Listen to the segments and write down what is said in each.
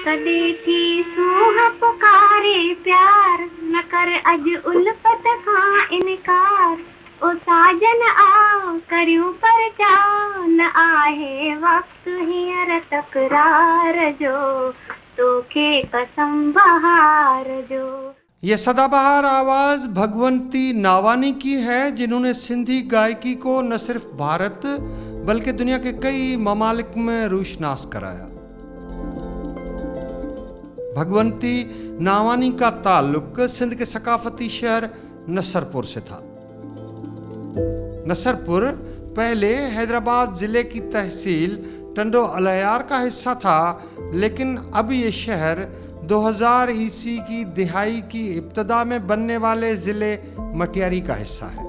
कदे थी सूह पुकारे प्यार न कर अज उल्फत खां इनकार ओ साजन आ करियूं पर जा न आहे वक्त हींअर तकरार जो तोखे कसम बहार जो। ये सदाबहार आवाज भगवंती नावानी की है, जिन्होंने सिंधी गायकी को न सिर्फ भारत बल्कि दुनिया के कई ममालिक में रोशनास कराया। भगवंती नावानी का ताल्लुक सिंध के सकाफती शहर नसरपुर से था। नसरपुर पहले हैदराबाद जिले की तहसील टंडो अलयार का हिस्सा था, लेकिन अब ये शहर 2000 ईस्वी की दिहाई की इब्तदा में बनने वाले जिले मटियारी का हिस्सा है।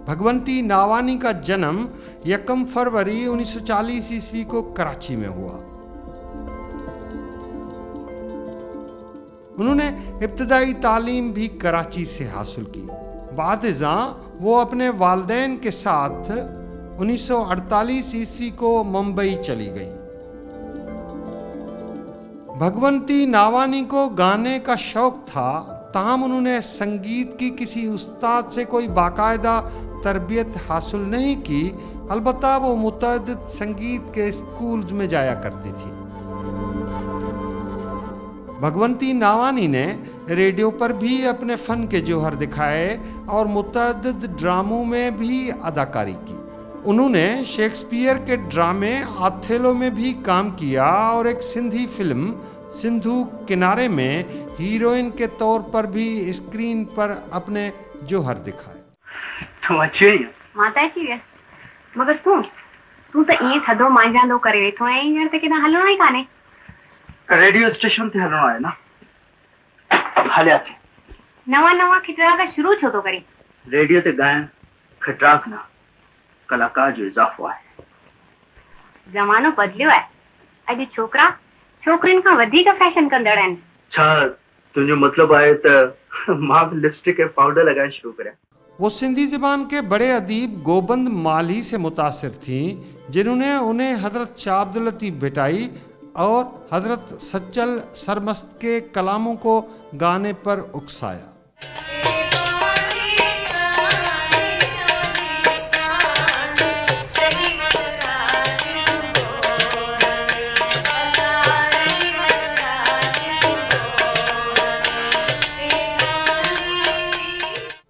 भगवंती नावानी का जन्म 1 फरवरी 1940 ईस्वी को कराची में हुआ। उन्होंने इब्तदाई तालीम भी कराची से हासिल की। बादशाह वो अपने वालिदैन के साथ 1948 ईस्वी को मुंबई चली गई। भगवंती नावानी को गाने का शौक था, ताहम उन्होंने संगीत की किसी उस्ताद से कोई बाकायदा तरबियत हासिल नहीं की। अलबत्ता वो मुतअद्दिद संगीत के स्कूल्स में जाया करती थी। भगवंती नावानी ने रेडियो पर भी अपने फन के जौहर दिखाए और मुतअद्दिद ड्रामों में भी अदाकारी की। उन्होंने शेक्सपियर के ड्रामे ऑथेलो में भी काम किया और एक सिंधी फिल्म सिंधु किनारे में हीरोइन के तौर पर भी स्क्रीन पर अपने जौहर दिखाए। माता अची वियसि, मगर तूं त ईअं थधो मांझांदो करे वेठो आहीं, हींअर त किथां हलणो ई कान्हे। रेडियो स्टेशन ते हलणो आहे न, हलिया थी। नवां खिटराक शुरू छो थो करी? रेडियो ते ॻाइण खिटराक न, कलाकार जो इज़ाफ़ो आहे। ज़मानो बदिलियो आहे। अॼु छोकिरा छोकिरियुनि खां वधीक फैशन कंदड़ आहिनि। छा तुंहिंजो मतिलबु आहे त मां बि लिपस्टिक ऐं पाउडर लॻाइण शुरू करियां? वो सिंधी ज़बान के बड़े अदीब गोबंद माली से मुतासिर थीं, जिन्होंने उन्हें हजरत शाह अब्दुल लतीफ भिटाई और हजरत सच्चल सरमस्त के कलामों को गाने पर उकसाया।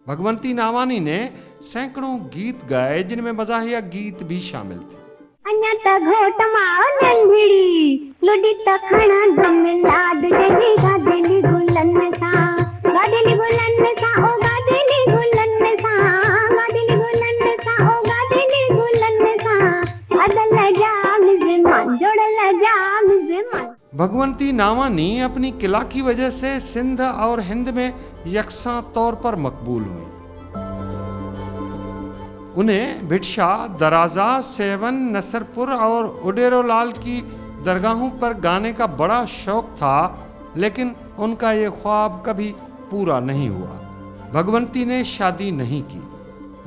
भगवंती नावानी ने सैकड़ों गीत गाए, जिनमें मज़ाहिया गीत भी शामिल थे। अन्या त घोट मां नंढड़ी लुडी त खणा दम लाद जही गादेली गुलन सा ओ गादेली गुलन सा ओ गादेली गुलन सा अदल जाम ज़मान जोड़ल जाम ज़मान। भगवंती नावानी अपनी किला की वजह से सिंध और हिंद में यकसा तौर पर मकबूल हुई। उन्हें भिटशा, दराजा, सेवन, नसरपुर और उडेरो लाल की दरगाहों पर गाने का बड़ा शौक था, लेकिन उनका ये ख्वाब कभी पूरा नहीं हुआ। भगवंती ने शादी नहीं की।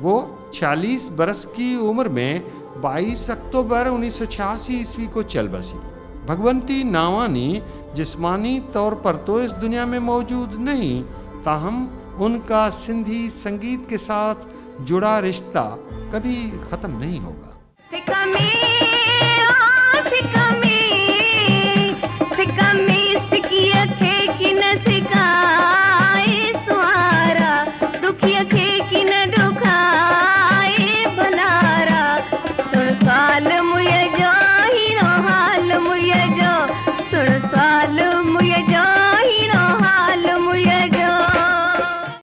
वो 40 बरस की उम्र में 22 अक्टूबर 1986 ईस्वी को चल बसी। भगवंती नावानी जिस्मानी तौर पर तो इस दुनिया में मौजूद नहीं, ताहम उनका सिंधी संगीत के साथ जुड़ा रिश्ता कभी खत्म नहीं होगा।